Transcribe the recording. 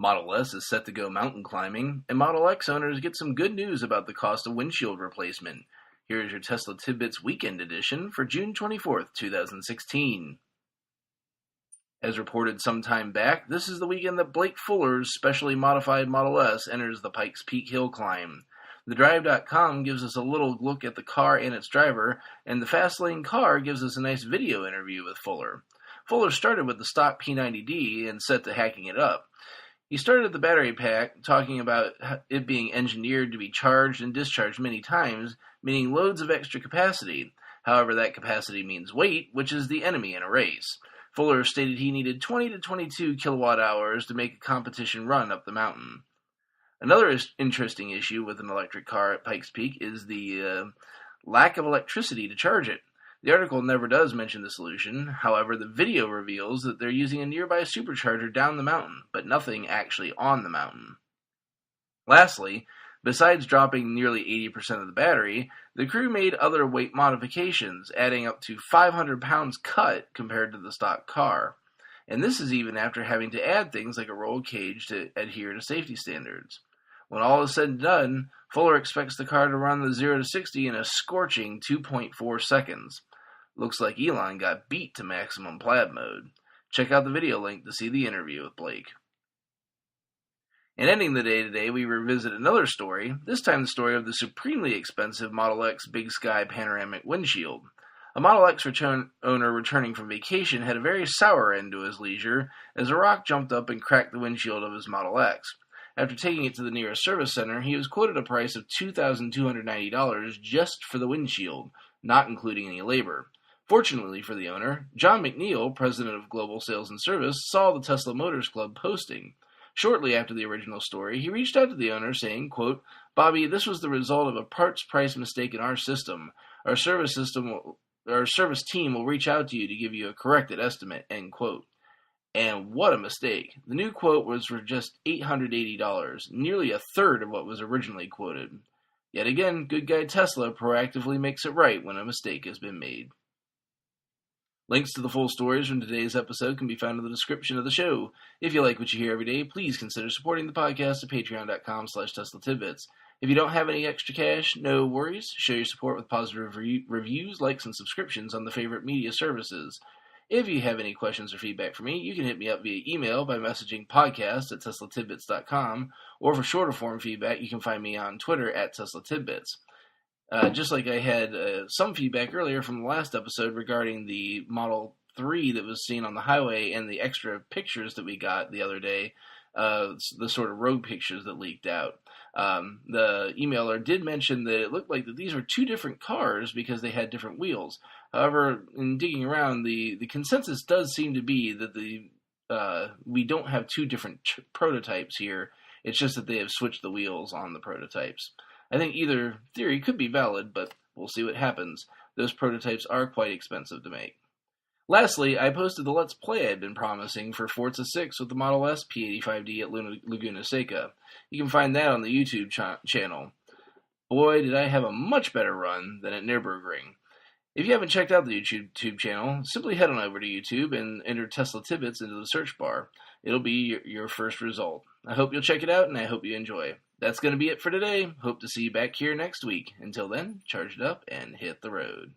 Model S is set to go mountain climbing, and Model X owners get some good news about the cost of windshield replacement. Here is your Tesla Tidbits Weekend Edition for June 24th, 2016. As reported some time back, this is the weekend that Blake Fuller's specially modified Model S enters the Pikes Peak Hill climb. TheDrive.com gives us a little look at the car and its driver, and the Fastlane car gives us a nice video interview with Fuller. Fuller started with the stock P90D and set to hacking it up. He started at the battery pack, talking about it being engineered to be charged and discharged many times, meaning loads of extra capacity. However, that capacity means weight, which is the enemy in a race. Fuller stated he needed 20 to 22 kilowatt hours to make a competition run up the mountain. Another interesting issue with an electric car at Pikes Peak is the lack of electricity to charge it. The article never does mention the solution. However, the video reveals that they're using a nearby supercharger down the mountain, but nothing actually on the mountain. Lastly, besides dropping nearly 80% of the battery, the crew made other weight modifications, adding up to 500 pounds cut compared to the stock car. And this is even after having to add things like a roll cage to adhere to safety standards. When all is said and done, Fuller expects the car to run the 0 to 60 in a scorching 2.4 seconds. Looks like Elon got beat to maximum plaid mode. Check out the video link to see the interview with Blake. And ending the day today, we revisit another story, this time the story of the supremely expensive Model X Big Sky Panoramic Windshield. A Model X owner returning from vacation had a very sour end to his leisure as a rock jumped up and cracked the windshield of his Model X. After taking it to the nearest service center, he was quoted a price of $2,290 just for the windshield, not including any labor. Fortunately for the owner, John McNeil, president of Global Sales and Service, saw the Tesla Motors Club posting. Shortly after the original story, he reached out to the owner saying, quote, "Bobby, this was the result of a parts price mistake in our system. Our service team will reach out to you to give you a corrected estimate," end quote. And what a mistake. The new quote was for just $880, nearly a third of what was originally quoted. Yet again, good guy Tesla proactively makes it right when a mistake has been made. Links to the full stories from today's episode can be found in the description of the show. If you like what you hear every day, please consider supporting the podcast at patreon.com/Tesla Tidbits. If you don't have any extra cash, no worries. Show your support with positive reviews, likes, and subscriptions on the favorite media services. If you have any questions or feedback for me, you can hit me up via email by messaging podcast@teslatidbits.com, or for shorter form feedback, you can find me on Twitter at Tesla Tidbits. Just like I had some feedback earlier from the last episode regarding the Model 3 that was seen on the highway and the extra pictures that we got the other day, the sort of road pictures that leaked out. The emailer did mention that it looked like that these were two different cars because they had different wheels. However, in digging around, the consensus does seem to be that we don't have two different prototypes here. It's just that they have switched the wheels on the prototypes. I think either theory could be valid, but we'll see what happens. Those prototypes are quite expensive to make. Lastly, I posted the Let's Play I'd been promising for Forza 6 with the Model S P85D at Laguna Seca. You can find that on the YouTube channel. Boy, did I have a much better run than at Nürburgring. If you haven't checked out the YouTube channel, simply head on over to YouTube and enter Tesla Tidbits into the search bar. It'll be your first result. I hope you'll check it out, and I hope you enjoy. That's going to be it for today. Hope to see you back here next week. Until then, charge it up and hit the road.